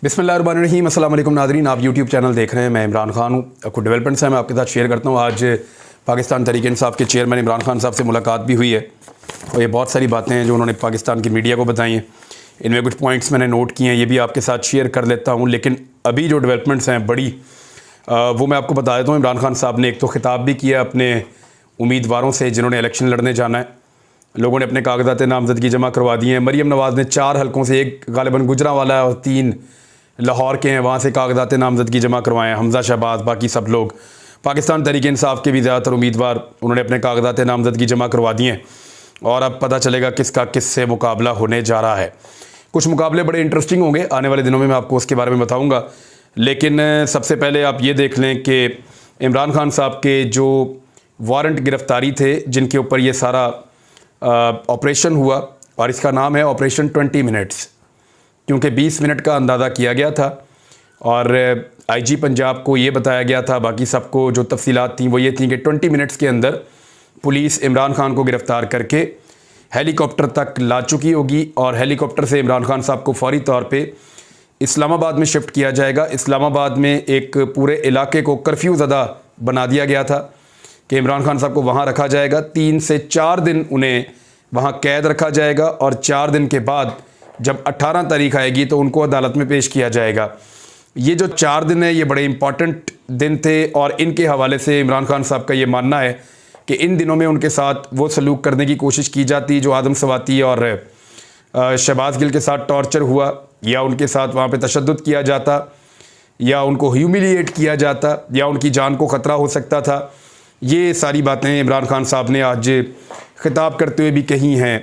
बिस्मिल्लाहिर्रहमानिर्रहीम। अस्सलाम वालेकुम नाज़रीन, आप यूट्यूब चैनल देख रहे हैं। मैं इमरान खान हूँ। कुछ डेवलपमेंट्स हैं मैं आपके साथ शेयर करता हूँ। आज पाकिस्तान तहरीक इंसाफ के चेयरमैन इमरान खान साहब से मुलाकात भी हुई है और ये बहुत सारी बातें हैं जो उन्होंने पाकिस्तान की मीडिया को बताई हैं। इनमें कुछ पॉइंट्स मैंने नोट किए हैं, ये भी आपके साथ शेयर कर लेता हूँ। लेकिन अभी जो डेवलपमेंट्स हैं बड़ी वो मैं आपको बता देता हूँ। इमरान खान साहब ने एक तो ख़िताब भी किया अपने उम्मीदवारों से जिन्होंने इलेक्शन लड़ने जाना है। लोगों ने अपने कागजात नामजदगी जमा करवा दिए हैं। मरीम नवाज़ ने 4 हलकों से, एक गालिबन गुजरांवाला है और 3 लाहौर के हैं, वहाँ से कागजात नामजदगी जमा करवाए हैं। हमज़ा शहबाज, बाकी सब लोग, पाकिस्तान तहरीक इंसाफ के भी ज़्यादातर उम्मीदवार, उन्होंने अपने कागजात नामजदगी जमा करवा दिए हैं। और अब पता चलेगा किसका किससे मुकाबला होने जा रहा है। कुछ मुकाबले बड़े इंटरेस्टिंग होंगे, आने वाले दिनों में मैं आपको उसके बारे में बताऊँगा। लेकिन सबसे पहले आप ये देख लें कि इमरान खान साहब के जो वारंट गिरफ़्तारी थे, जिनके ऊपर ये सारा ऑपरेशन हुआ, और इसका नाम है ऑपरेशन 20 मिनट्स, क्योंकि 20 मिनट का अंदाज़ा किया गया था और आईजी पंजाब को ये बताया गया था, बाकी सबको जो तफसीलात थी वो ये थी कि 20 मिनट्स के अंदर पुलिस इमरान खान को गिरफ़्तार करके हेलीकॉप्टर तक ला चुकी होगी और हेलीकॉप्टर से इमरान खान साहब को फौरी तौर पे इस्लामाबाद में शिफ्ट किया जाएगा। इस्लामाबाद में एक पूरे इलाके को कर्फ्यू ज़दा बना दिया गया था कि इमरान खान साहब को वहाँ रखा जाएगा। 3 से 4 दिन उन्हें वहाँ कैद रखा जाएगा और 4 दिन के बाद जब 18 तारीख आएगी तो उनको अदालत में पेश किया जाएगा। ये जो 4 दिन है ये बड़े इंपॉर्टेंट दिन थे और इनके हवाले से इमरान खान साहब का ये मानना है कि इन दिनों में उनके साथ वो सलूक करने की कोशिश की जाती जो आदम सवाती और शहबाज गिल के साथ टॉर्चर हुआ, या उनके साथ वहाँ पे तशद्दुद किया जाता, या उनको ह्यूमिलिएट किया जाता, या उनकी जान को ख़तरा हो सकता था। ये सारी बातें इमरान खान साहब ने आज खिताब करते हुए भी कही हैं।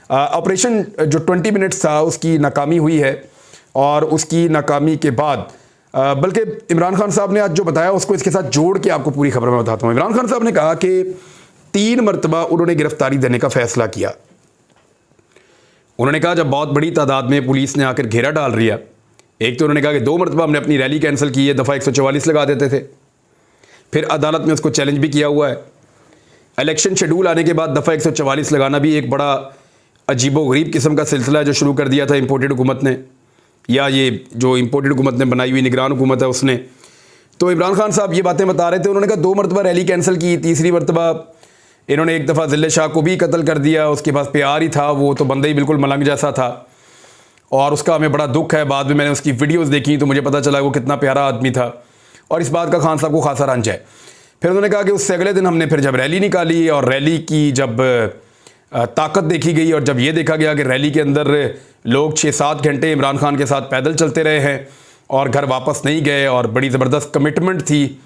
ऑपरेशन जो 20 मिनट्स था उसकी नाकामी हुई है और उसकी नाकामी के बाद बल्कि इमरान खान साहब ने आज जो बताया उसको इसके साथ जोड़ के आपको पूरी खबर मैं बताता हूँ। इमरान खान साहब ने कहा कि 3 मरतबा उन्होंने गिरफ्तारी देने का फ़ैसला किया। उन्होंने कहा जब बहुत बड़ी तादाद में पुलिस ने आकर घेरा डाल दिया, एक तो उन्होंने कहा कि 2 मरतबा हमने अपनी रैली कैंसिल की है, दफ़ा 144 लगा देते थे, फिर अदालत में उसको चैलेंज भी किया हुआ है। इलेक्शन शेड्यूल आने के बाद दफ़ा 144 लगाना भी एक बड़ा अजीबोगरीब किस्म का सिलसिला है जो शुरू कर दिया था इम्पोर्टेड हुकूमत ने, या ये जो इम्पोर्टेड हुकूमत ने बनाई हुई निगरान हुकूमत है उसने। तो इमरान खान साहब ये बातें बता रहे थे। उन्होंने कहा 2 मरतबा रैली कैंसिल की, तीसरी मरतबा इन्होंने एक दफ़ा ज़िले शाह को भी कत्ल कर दिया। उसके पास प्यार ही था, वो तो बंदा ही बिल्कुल मलंग जैसा था और उसका हमें बड़ा दुख है। बाद में मैंने उसकी वीडियोज़ देखी तो मुझे पता चला वो कितना प्यारा आदमी था और इस बात का खान साहब को खासा रंज है। फिर उन्होंने कहा कि उससे अगले दिन हमने फिर जब रैली निकाली और रैली की जब ताकत देखी गई और जब ये देखा गया कि रैली के अंदर लोग 6-7 घंटे इमरान खान के साथ पैदल चलते रहे हैं और घर वापस नहीं गए और बड़ी ज़बरदस्त कमिटमेंट थी,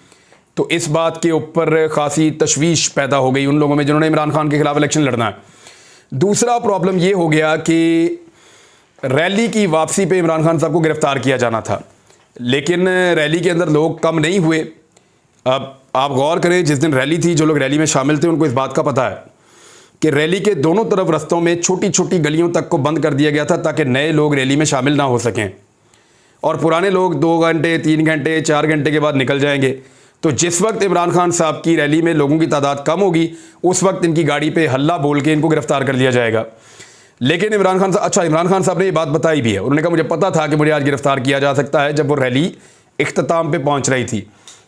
तो इस बात के ऊपर खासी तशवीश पैदा हो गई उन लोगों में जिन्होंने इमरान खान के खिलाफ इलेक्शन लड़ना है। दूसरा प्रॉब्लम ये हो गया कि रैली की वापसी पे इमरान खान साहब को गिरफ़्तार किया जाना था, लेकिन रैली के अंदर लोग कम नहीं हुए। अब आप गौर करें, जिस दिन रैली थी जो लोग रैली में शामिल थे उनको इस बात का पता है कि रैली के दोनों तरफ रस्तों में छोटी छोटी गलियों तक को बंद कर दिया गया था ताकि नए लोग रैली में शामिल ना हो सकें और पुराने लोग 2 घंटे 3 घंटे 4 घंटे के बाद निकल जाएंगे। तो जिस वक्त इमरान खान साहब की रैली में लोगों की तादाद कम होगी उस वक्त इनकी गाड़ी पे हल्ला बोल के इनको गिरफ्तार कर लिया जाएगा। लेकिन इमरान खान साहब ने ये बात बताई भी है। उन्होंने कहा मुझे पता था कि मुझे आज गिरफ्तार किया जा सकता है जब वो रैली इख्तिताम पे पहुंच रही थी,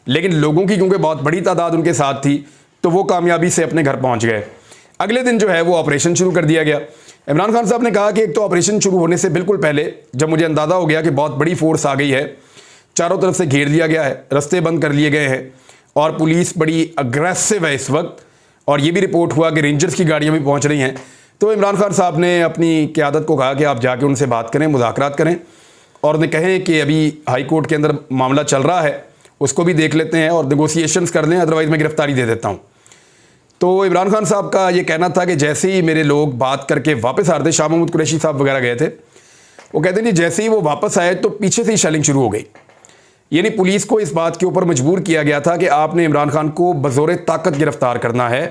लेकिन लोगों की क्योंकि बहुत बड़ी तादाद उनके साथ थी तो वो कामयाबी से अपने घर पहुंच गए। अगले दिन जो है वो ऑपरेशन शुरू कर दिया गया। इमरान खान साहब ने कहा कि एक तो ऑपरेशन शुरू होने से बिल्कुल पहले जब मुझे अंदाज़ा हो गया कि बहुत बड़ी फोर्स आ गई है, चारों तरफ से घेर लिया गया है, रास्ते बंद कर लिए गए हैं और पुलिस बड़ी अग्रेसिव है इस वक्त, और ये भी रिपोर्ट हुआ कि रेंजर्स की गाड़ियाँ भी पहुँच रही हैं, तो इमरान खान साहब ने अपनी क़यादत को कहा कि आप जाके उनसे बात करें, मुज़ाकरात करें और उन्हें कहें कि अभी हाई कोर्ट के अंदर मामला चल रहा है, उसको भी देख लेते हैं और नेगोशिएशंस कर लें, अदरवाइज़ मैं गिरफ्तारी दे देता हूँ। तो इमरान खान साहब का ये कहना था कि जैसे ही मेरे लोग बात करके वापस आ रहे थे, शाह महमूद कुरैशी साहब वगैरह गए थे, वो कहते नहीं जैसे ही वो वापस आए तो पीछे से ही शेलिंग शुरू हो गई। यानी पुलिस को इस बात के ऊपर मजबूर किया गया था कि आपने इमरान खान को बज़ोर ताकत गिरफ़्तार करना है।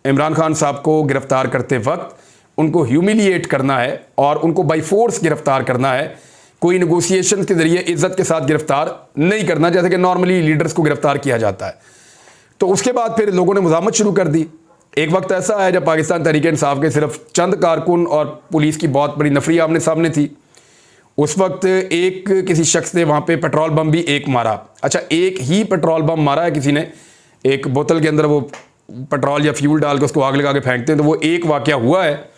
इमरान खान साहब को गिरफ़्तार करते वक्त उनको ह्यूमिलिएट करना है और उनको बाई फोर्स गिरफ़्तार करना है, कोई नेगोशिएशन के ज़रिए इज़्ज़त के साथ गिरफ़्तार नहीं करना जैसे कि नॉर्मली लीडर्स को गिरफ़्तार किया जाता है। तो उसके बाद फिर लोगों ने मुज़ाहमत शुरू कर दी। एक वक्त ऐसा है जब पाकिस्तान तहरीक इंसाफ के सिर्फ चंद कारकुन और पुलिस की बहुत बड़ी नफरी आमने सामने थी। उस वक्त एक किसी शख्स ने वहाँ पे पेट्रोल बम भी एक मारा। अच्छा, एक ही पेट्रोल बम मारा है किसी ने, एक बोतल के अंदर वो पेट्रोल या फ्यूल डाल के उसको आग लगा के फेंकते हैं, तो वो एक वाक़या हुआ है।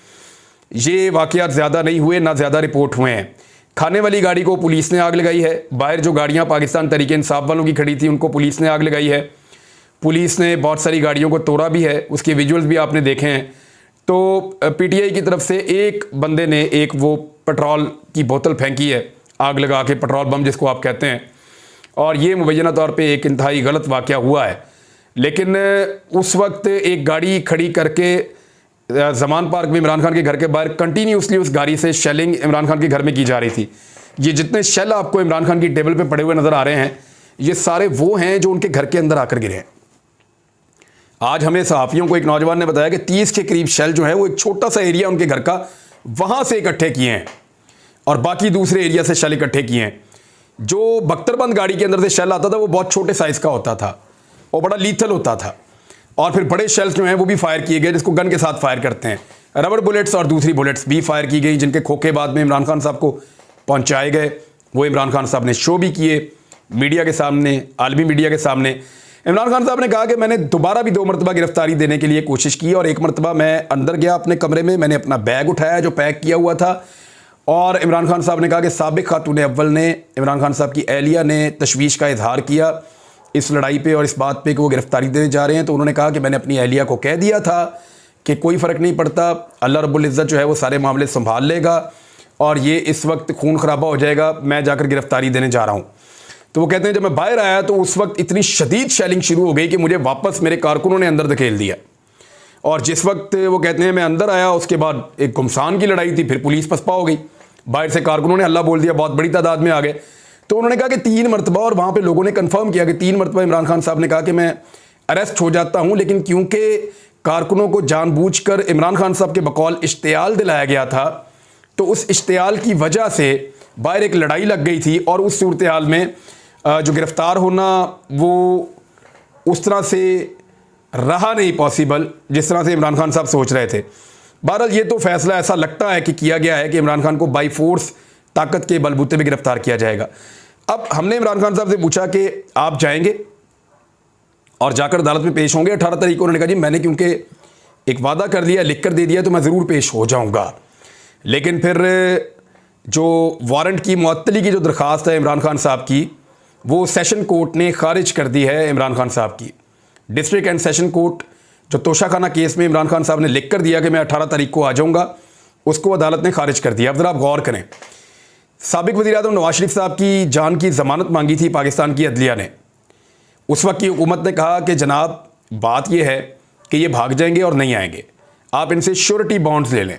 ये वाक़यात ज़्यादा नहीं हुए, ना ज़्यादा रिपोर्ट हुए हैं। खाने वाली गाड़ी को पुलिस ने आग लगाई है, बाहर जो गाड़ियाँ पाकिस्तान तहरीक इंसाफ वालों की खड़ी थी उनको पुलिस ने आग लगाई है। पुलिस ने बहुत सारी गाड़ियों को तोड़ा भी है, उसके विजुअल्स भी आपने देखे हैं। तो पीटीआई की तरफ से एक बंदे ने एक वो पेट्रोल की बोतल फेंकी है आग लगा के, पेट्रोल बम जिसको आप कहते हैं, और ये मुबैना तौर पे एक इंतहाई गलत वाक़या हुआ है। लेकिन उस वक्त एक गाड़ी खड़ी करके जमान पार्क में इमरान खान के घर के बाहर कंटिन्यूसली उस गाड़ी से शेलिंग इमरान खान के घर में की जा रही थी। ये जितने शेल आपको इमरान खान की टेबल पे पड़े हुए नज़र आ रहे हैं, ये सारे वो हैं जो उनके घर के अंदर आकर गिरे हैं। आज हमें सहाफ़ियों को एक नौजवान ने बताया कि 30 के करीब शेल जो है वो एक छोटा सा एरिया उनके घर का वहाँ से इकट्ठे किए हैं और बाकी दूसरे एरिया से शेल इकट्ठे किए हैं। जो बख्तरबंद गाड़ी के अंदर से शेल आता था वो बहुत छोटे साइज़ का होता था और बड़ा लीथल होता था, और फिर बड़े शेल्स जो हैं वो भी फायर किए गए जिसको गन के साथ फायर करते हैं। रबर बुलेट्स और दूसरी बुलेट्स भी फायर की गई जिनके खोखे बाद में इमरान खान साहब को पहुंचाए गए। वो इमरान खान साहब ने शो भी किए मीडिया के सामने, आलमी मीडिया के सामने। इमरान खान साहब ने कहा कि मैंने दोबारा भी 2 मरतबा गिरफ्तारी देने के लिए कोशिश की और एक मरतबा मैं अंदर गया अपने कमरे में, मैंने अपना बैग उठाया जो पैक किया हुआ था, और इमरान खान साहब ने कहा कि साबिक खातून अव्वल ने, इमरान खान साहब की एहलिया ने तशवीश का इजहार किया इस लड़ाई पे और इस बात पे कि वो गिरफ्तारी देने जा रहे हैं। तो उन्होंने कहा कि मैंने अपनी एहलिया को कह दिया था कि कोई फ़र्क नहीं पड़ता, अल्लाह रब्बुल इज़्ज़त जो है वो सारे मामले संभाल लेगा और ये इस वक्त खून खराबा हो जाएगा, मैं जाकर गिरफ्तारी देने जा रहा हूँ। तो वो कहते हैं जब मैं बाहर आया तो उस वक्त इतनी शदीद शेलिंग शुरू हो गई कि मुझे वापस मेरे कारकुनों ने अंदर धकेल दिया, और जिस वक्त वो कहते हैं मैं अंदर आया उसके बाद एक घुमसान की लड़ाई थी, फिर पुलिस पसपा हो गई, बाहर से कारकुनों ने हल्ला बोल दिया, बहुत बड़ी तादाद में आ गए। तो उन्होंने कहा कि 3 मरतबा, और वहाँ पे लोगों ने कंफर्म किया कि 3 मरतबा इमरान खान साहब ने कहा कि मैं अरेस्ट हो जाता हूँ, लेकिन क्योंकि कारकुनों को जानबूझकर इमरान खान साहब के बकौल इश्तियाल दिलाया गया था, तो उस इश्तियाल की वजह से बाहर एक लड़ाई लग गई थी और उस सूरत हाल में जो गिरफ़्तार होना वो उस तरह से रहा नहीं पॉसिबल जिस तरह से इमरान खान साहब सोच रहे थे। बहरहाल ये तो फैसला ऐसा लगता है कि किया गया है कि इमरान खान को बाई फोर्स ताकत के बलबूते पे गिरफ्तार किया जाएगा। अब हमने इमरान खान साहब से पूछा कि आप जाएंगे और जाकर अदालत में पेश होंगे 18 तारीख को? उन्होंने कहा जी मैंने क्योंकि एक वादा कर लिया, लिख कर दे दिया, तो मैं ज़रूर पेश हो जाऊंगा। लेकिन फिर जो वारंट की मुअत्तली की जो दरख्वास्त है इमरान खान साहब की, वो सेशन कोर्ट ने खारिज कर दी है। इमरान खान साहब की डिस्ट्रिक्ट एंड सेशन कोर्ट जो तोशाखाना केस में इमरान खान साहब ने लिख कर दिया कि मैं 18 तारीख को आ जाऊंगा, उसको अदालत ने खारिज कर दिया। अब ज़रा आप गौर करें, साबिक वज़ीर-ए-आज़म नवाज शरीफ साहब की जान की ज़मानत मांगी थी पाकिस्तान की अदलिया ने। उस वक्त की हुकूमत ने कहा कि जनाब बात यह है कि ये भाग जाएंगे और नहीं आएंगे, आप इनसे श्योरिटी बॉन्ड्स ले लें।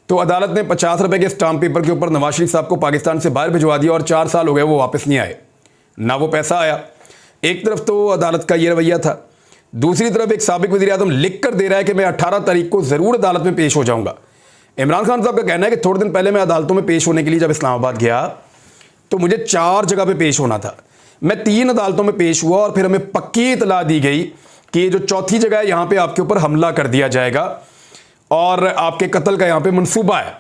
तो अदालत ने 50 रुपये के स्टाम्प पेपर के ऊपर नवाज शरीफ साहब को पाकिस्तान से बाहर भिजवा दिया और 4 साल हो गए वो वापस नहीं आए, ना वो पैसा आया। एक तरफ तो अदालत का ये रवैया था, दूसरी तरफ एक साबिक वज़ीर-ए-आज़म लिख कर दे रहा है कि मैं 18 तारीख को ज़रूर अदालत में पेश हो जाऊँगा। इमरान खान साहब का कहना है कि थोड़े दिन पहले मैं अदालतों में पेश होने के लिए जब इस्लामाबाद गया तो मुझे 4 जगह पे पेश होना था, मैं 3 अदालतों में पेश हुआ और फिर हमें पक्की इतला दी गई कि ये जो चौथी जगह है यहाँ पे आपके ऊपर हमला कर दिया जाएगा और आपके कत्ल का यहाँ पे मंसूबा है।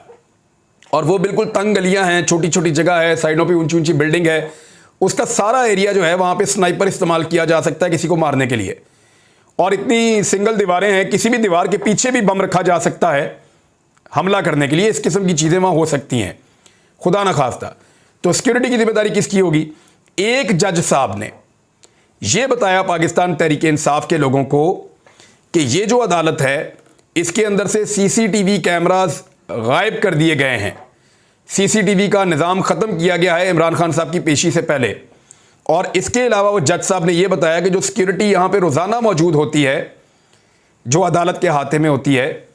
और वो बिल्कुल तंग गलियाँ हैं, छोटी छोटी जगह है, साइडों पर ऊंची ऊंची बिल्डिंग है, उसका सारा एरिया जो है वहाँ पर स्नाइपर इस्तेमाल किया जा सकता है किसी को मारने के लिए। और इतनी सिंगल दीवारें हैं, किसी भी दीवार के पीछे भी बम रखा जा सकता है हमला करने के लिए। इस किस्म की चीज़ें वहाँ हो सकती हैं, खुदा ना खास्ता। तो सिक्योरिटी की जिम्मेदारी किसकी होगी? एक जज साहब ने यह बताया पाकिस्तान तहरीक इंसाफ के लोगों को कि ये जो अदालत है इसके अंदर से सीसीटीवी कैमरास गायब कर दिए गए हैं, सीसीटीवी का निज़ाम ख़त्म किया गया है इमरान खान साहब की पेशी से पहले। और इसके अलावा वो जज साहब ने यह बताया कि जो सिक्योरिटी यहाँ पे रोज़ाना मौजूद होती है, जो अदालत के हाथे में होती है,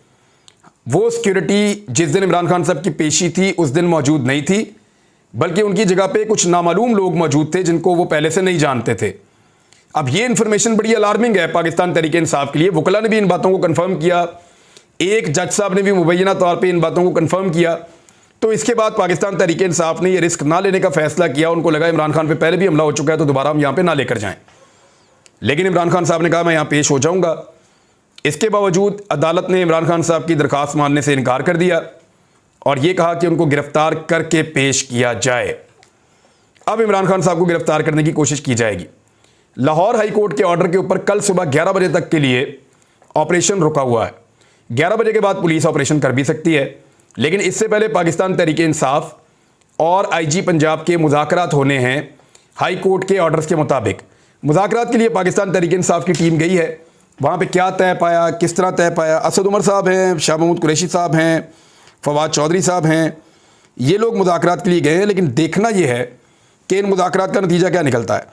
वो सिक्योरिटी जिस दिन इमरान खान साहब की पेशी थी उस दिन मौजूद नहीं थी, बल्कि उनकी जगह पे कुछ नामालूम लोग मौजूद थे जिनको वो पहले से नहीं जानते थे। अब ये इन्फॉर्मेशन बड़ी अलार्मिंग है पाकिस्तान तहरीक इंसाफ के लिए। वकला ने भी इन बातों को कंफर्म किया, एक जज साहब ने भी मुबैना तौर पे इन बातों को कंफर्म किया। तो इसके बाद पाकिस्तान तहरीक इंसाफ ने ये रिस्क ना लेने का फैसला किया। उनको लगा इमरान खान पे पहले भी हमला हो चुका है तो दोबारा हम यहाँ पे ना लेकर जाएं, लेकिन इमरान खान साहब ने कहा मैं यहाँ पेश हो जाऊँगा। इसके बावजूद अदालत ने इमरान खान साहब की दरख्वास्त मानने से इनकार कर दिया और ये कहा कि उनको गिरफ्तार करके पेश किया जाए। अब इमरान खान साहब को गिरफ्तार करने की कोशिश की जाएगी। लाहौर हाई कोर्ट के ऑर्डर के ऊपर कल सुबह 11 बजे तक के लिए ऑपरेशन रुका हुआ है। 11 बजे के बाद पुलिस ऑपरेशन कर भी सकती है, लेकिन इससे पहले पाकिस्तान तहरीक इंसाफ और आईजी पंजाब के मुज़ाकरात होने हैं हाई कोर्ट के ऑर्डर्स के मुताबिक। मुज़ाकरात के लिए पाकिस्तान तहरीक इंसाफ की टीम गई है। वहाँ पे क्या तय पाया, किस तरह तय पाया, असद उमर साहब हैं, शाह महमूद कुरैशी साहब हैं, फवाद चौधरी साहब हैं, ये लोग मुज़ाकरात के लिए गए हैं। लेकिन देखना ये है कि इन मुज़ाकरात का नतीजा क्या निकलता है।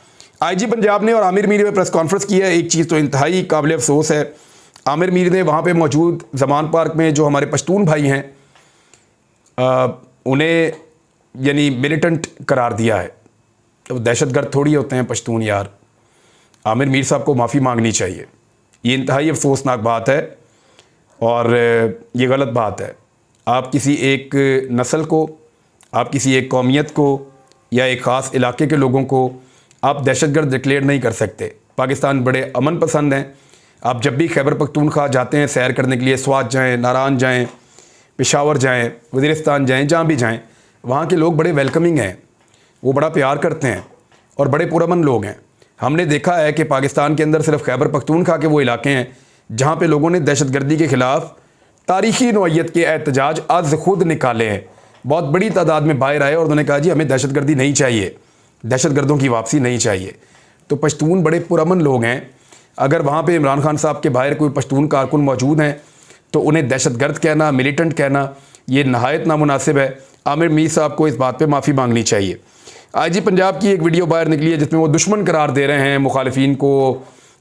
आईजी पंजाब ने और आमिर मीर में प्रेस कॉन्फ्रेंस की है। एक चीज़ तो इंतहाई काबिल अफसोस है, आमिर मीर ने वहाँ पे मौजूद जमान पार्क में जो हमारे पश्तून भाई हैं उन्हें यानी मिलिटेंट करार दिया है। तो दहशतगर्द थोड़ी होते हैं पश्तून यार। आमिर मीर साहब को माफ़ी मांगनी चाहिए। ये इंतहाई अफसोसनाक बात है और ये गलत बात है। आप किसी एक नस्ल को, आप किसी एक कौमियत को या एक ख़ास इलाके के लोगों को आप दहशतगर्द डिक्लेयर नहीं कर सकते। पाकिस्तान बड़े अमन पसंद हैं। आप जब भी खैबर पख्तूनख्वा जाते हैं सैर करने के लिए, स्वात जाएँ, नारान जाएँ, पेशावर जाएँ, वज़ीरिस्तान जाएँ, जहाँ भी जाएँ, वहाँ के लोग बड़े वेलकमिंग हैं, वो बड़ा प्यार करते हैं और बड़े पुरअमन लोग हैं। हमने देखा है कि पाकिस्तान के अंदर सिर्फ खैबर पख्तूनख्वा के वो इलाके हैं जहाँ पे लोगों ने दहशतगर्दी के ख़िलाफ़ तारीख़ी नौइयत के एहतजाज आज ख़ुद निकाले हैं। बहुत बड़ी तादाद में बाहर आए और उन्होंने कहा जी हमें दहशतगर्दी नहीं चाहिए, दहशतगर्दों की वापसी नहीं चाहिए। तो पश्तून बड़े पुरअमन लोग हैं। अगर वहाँ पे इमरान खान साहब के बाहर कोई पश्तून कारकुन मौजूद हैं तो उन्हें दहशतगर्द कहना, मिलिटेंट कहना, ये नहायत नामुनासिब है। आमिर मीर साहब को इस बात पर माफ़ी मांगनी चाहिए। आईजी पंजाब की एक वीडियो बाहर निकली है जिसमें वो दुश्मन करार दे रहे हैं मुखालिफिन को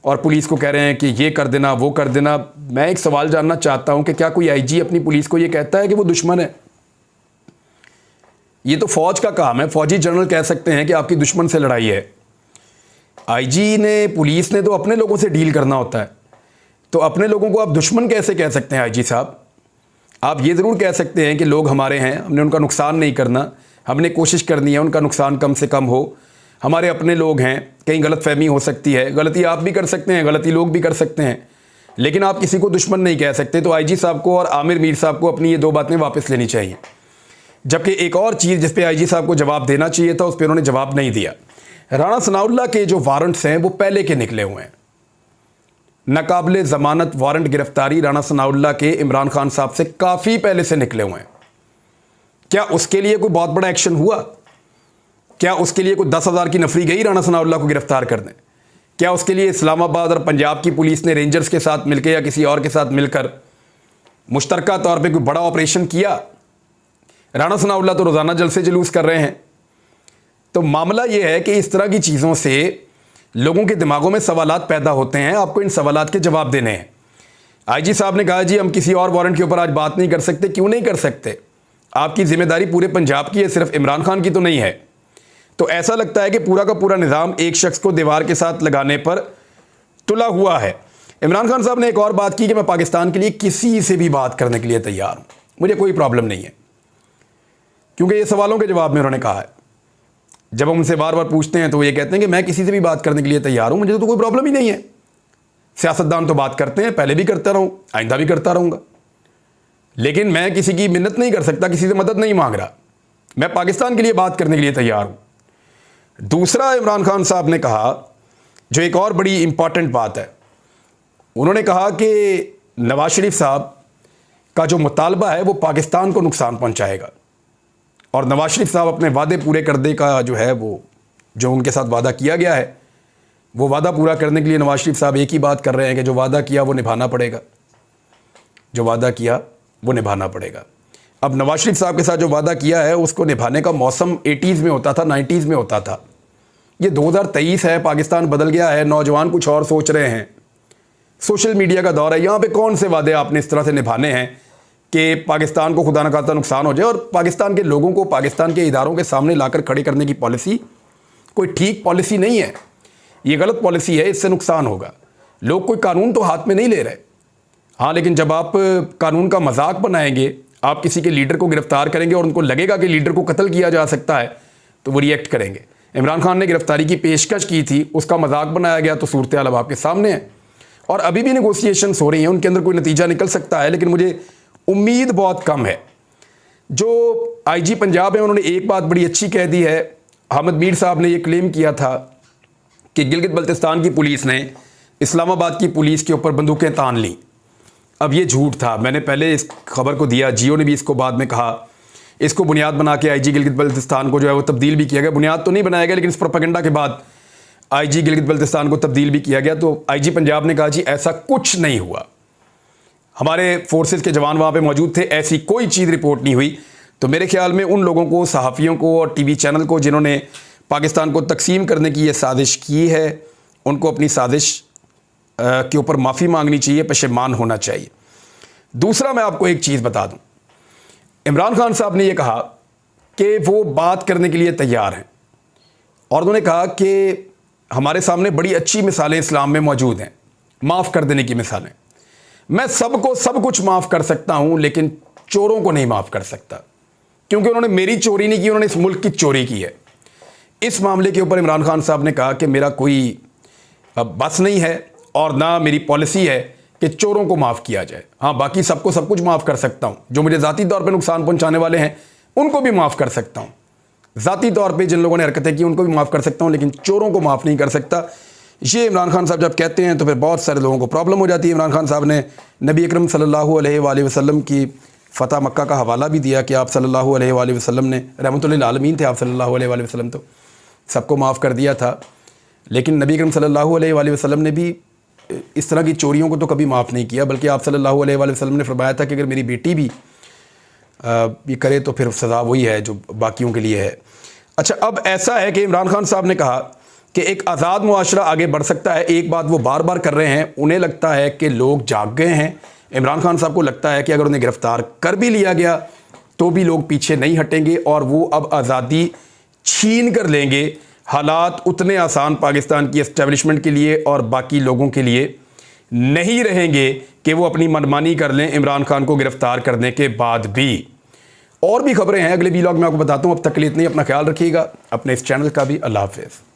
और पुलिस को कह रहे हैं कि ये कर देना, वो कर देना। मैं एक सवाल जानना चाहता हूं कि क्या कोई आईजी अपनी पुलिस को ये कहता है कि वो दुश्मन है? ये तो फौज का काम है। फौजी जनरल कह सकते हैं कि आपकी दुश्मन से लड़ाई है। आईजी ने, पुलिस ने तो अपने लोगों से डील करना होता है। तो अपने लोगों को आप दुश्मन कैसे कह सकते हैं आईजी साहब? आप ये ज़रूर कह सकते हैं कि लोग हमारे हैं, हमने उनका नुकसान नहीं करना, हमने कोशिश करनी है उनका नुकसान कम से कम हो, हमारे अपने लोग हैं, कहीं गलतफहमी हो सकती है। गलती आप भी कर सकते हैं, गलती लोग भी कर सकते हैं, लेकिन आप किसी को दुश्मन नहीं कह सकते। तो आईजी साहब को और आमिर मीर साहब को अपनी ये दो बातें वापस लेनी चाहिए। जबकि एक और चीज़ जिस पे आईजी साहब को जवाब देना चाहिए था उस पर उन्होंने जवाब नहीं दिया। राणा सनाउल्लाह के जो वारंट्स हैं वो पहले के निकले हुए हैं। नाकाबिले ज़मानत वारंट गिरफ्तारी राणा सनाउल्लाह के इमरान खान साहब से काफ़ी पहले से निकले हुए हैं। क्या उसके लिए कोई बहुत बड़ा एक्शन हुआ? क्या उसके लिए कोई 10,000 की नफरी गई राणा सनाउल्लाह को गिरफ्तार करने? क्या उसके लिए इस्लामाबाद और पंजाब की पुलिस ने रेंजर्स के साथ मिलकर या किसी और के साथ मिलकर मुश्तरका तौर पे कोई बड़ा ऑपरेशन किया? राणा सनाउल्लाह तो रोज़ाना जलसे जुलूस कर रहे हैं। तो मामला ये है कि इस तरह की चीज़ों से लोगों के दिमागों में सवालात पैदा होते हैं। आपको इन सवालात के जवाब देने हैं। आईजी साहब ने कहा जी हम किसी और वारंट के ऊपर आज बात नहीं कर सकते। क्यों नहीं कर सकते? आपकी जिम्मेदारी पूरे पंजाब की है, सिर्फ इमरान खान की तो नहीं है। तो ऐसा लगता है कि पूरा का पूरा निज़ाम एक शख्स को दीवार के साथ लगाने पर तुला हुआ है। इमरान खान साहब ने एक और बात की कि मैं पाकिस्तान के लिए किसी से भी बात करने के लिए तैयार हूँ, मुझे कोई प्रॉब्लम नहीं है। क्योंकि ये सवालों के जवाब में उन्होंने कहा है। जब हम उनसे बार बार पूछते हैं तो वो ये कहते हैं कि मैं किसी से भी बात करने के लिए तैयार हूँ, मुझे तो कोई प्रॉब्लम ही नहीं है। सियासतदान तो बात करते हैं, पहले भी करता रहूँ, आइंदा भी करता रहूँगा, लेकिन मैं किसी की मिन्नत नहीं कर सकता, किसी से मदद नहीं मांग रहा। मैं पाकिस्तान के लिए बात करने के लिए तैयार हूँ। दूसरा, इमरान खान साहब ने कहा जो एक और बड़ी इंपॉर्टेंट बात है, उन्होंने कहा कि नवाज शरीफ साहब का जो मुतालबा है वो पाकिस्तान को नुकसान पहुंचाएगा और नवाज शरीफ साहब अपने वादे पूरे करने का जो है वो जो उनके साथ वादा किया गया है वो वादा पूरा करने के लिए नवाज शरीफ साहब एक ही बात कर रहे हैं कि जो वादा किया वो निभाना पड़ेगा, जो वादा किया वो निभाना पड़ेगा। अब नवाज शरीफ साहब के साथ जो वादा किया है उसको निभाने का मौसम 80s में होता था, 90s में होता था। ये 2023 है, पाकिस्तान बदल गया है, नौजवान कुछ और सोच रहे हैं, सोशल मीडिया का दौर है। यहाँ पे कौन से वादे आपने इस तरह से निभाने हैं कि पाकिस्तान को खुदा न खास्ता नुकसान हो जाए? और पाकिस्तान के लोगों को पाकिस्तान के इदारों के सामने लाकर खड़े करने की पॉलिसी कोई ठीक पॉलिसी नहीं है, ये गलत पॉलिसी है, इससे नुकसान होगा। लोग कोई कानून तो हाथ में नहीं ले रहे। हाँ, लेकिन जब आप कानून का मजाक बनाएंगे, आप किसी के लीडर को गिरफ्तार करेंगे और उनको लगेगा कि लीडर को कत्ल किया जा सकता है तो वो रिएक्ट करेंगे। इमरान खान ने गिरफ्तारी की पेशकश की थी, उसका मजाक बनाया गया, तो सूरत हाल अब आपके सामने है और अभी भी नेगोशिएशंस हो रही हैं, उनके अंदर कोई नतीजा निकल सकता है, लेकिन मुझे उम्मीद बहुत कम है। जो आईजी पंजाब है उन्होंने एक बात बड़ी अच्छी कह दी है। अहमद मीर साहब ने ये क्लेम किया था कि गिलगित बल्तिस्तान की पुलिस ने इस्लामाबाद की पुलिस के ऊपर बंदूकें तान लीं। अब ये झूठ था, मैंने पहले इस खबर को दिया, जियो ने भी इसको बाद में कहा। इसको बुनियाद बना के आईजी गिलगित बल्तिस्तान को जो है वो तब्दील भी किया गया। बुनियाद तो नहीं बनाया गया, लेकिन इस प्रोपेगेंडा के बाद आईजी गिलगित बल्तिस्तान को तब्दील भी किया गया। तो आईजी पंजाब ने कहा जी ऐसा कुछ नहीं हुआ, हमारे फोर्सेस के जवान वहाँ पे मौजूद थे, ऐसी कोई चीज़ रिपोर्ट नहीं हुई। तो मेरे ख्याल में उन लोगों को, सहाफ़ियों को और टीवी चैनल को जिन्होंने पाकिस्तान को तकसीम करने की ये साजिश की है, उनको अपनी साजिश के ऊपर माफ़ी मांगनी चाहिए, पशेमान होना चाहिए। दूसरा मैं आपको एक चीज़ बता दूं, इमरान खान साहब ने यह कहा कि वो बात करने के लिए तैयार हैं और उन्होंने कहा कि हमारे सामने बड़ी अच्छी मिसालें इस्लाम में मौजूद हैं, माफ़ कर देने की मिसालें। मैं सबको सब कुछ माफ़ कर सकता हूं, लेकिन चोरों को नहीं माफ़ कर सकता, क्योंकि उन्होंने मेरी चोरी नहीं की, उन्होंने इस मुल्क की चोरी की है। इस मामले के ऊपर इमरान खान साहब ने कहा कि मेरा कोई बस नहीं है और ना मेरी पॉलिसी है कि चोरों को माफ़ किया जाए। हाँ, बाकी सबको सब कुछ माफ़ कर सकता हूँ, जो मुझे ज़ाती तौर पे नुकसान पहुँचाने वाले हैं उनको भी माफ़ कर सकता हूँ, ज़ाती तौर पे जिन लोगों ने हरकतें की उनको भी माफ़ कर सकता हूँ, लेकिन चोरों को माफ़ नहीं कर सकता। ये इमरान खान साहब जब कहते हैं तो फिर बहुत सारे लोगों को प्रॉब्लम हो जाती है। इमरान खान साहब ने नबी अकरम सल्लल्लाहु अलैहि वसल्लम की फ़तह मक्का का हवाला भी दिया कि आप सल्लल्लाहु अलैहि वसल्लम ने, रहमतुल्लिल आलमीन थे आप सल्लल्लाहु अलैहि वसल्लम, तो सबको माफ़ कर दिया था। लेकिन नबी अकरम सल्लल्लाहु अलैहि वसल्लम ने भी इस तरह की चोरियों को तो कभी माफ़ नहीं किया, बल्कि आप सल्लल्लाहु अलैहि वसल्लम ने फरमाया था कि अगर मेरी बेटी भी ये करे तो फिर सज़ा वही है जो बाकियों के लिए है। अच्छा, अब ऐसा है कि इमरान खान साहब ने कहा कि एक आज़ाद मुआशरा आगे बढ़ सकता है। एक बात वो बार बार कर रहे हैं, उन्हें लगता है कि लोग जाग गए हैं। इमरान खान साहब को लगता है कि अगर उन्हें गिरफ़्तार कर भी लिया गया तो भी लोग पीछे नहीं हटेंगे और वो अब आज़ादी छीन कर लेंगे। हालात उतने आसान पाकिस्तान की एस्टेब्लिशमेंट के लिए और बाकी लोगों के लिए नहीं रहेंगे कि वो अपनी मनमानी कर लें इमरान खान को गिरफ़्तार करने के बाद भी। और भी खबरें हैं, अगले व्लॉग में आपको बताता हूँ। अब तक के लिए इतना ही, अपना ख्याल रखिएगा, अपने इस चैनल का भी। अल्लाह हाफ़िज़।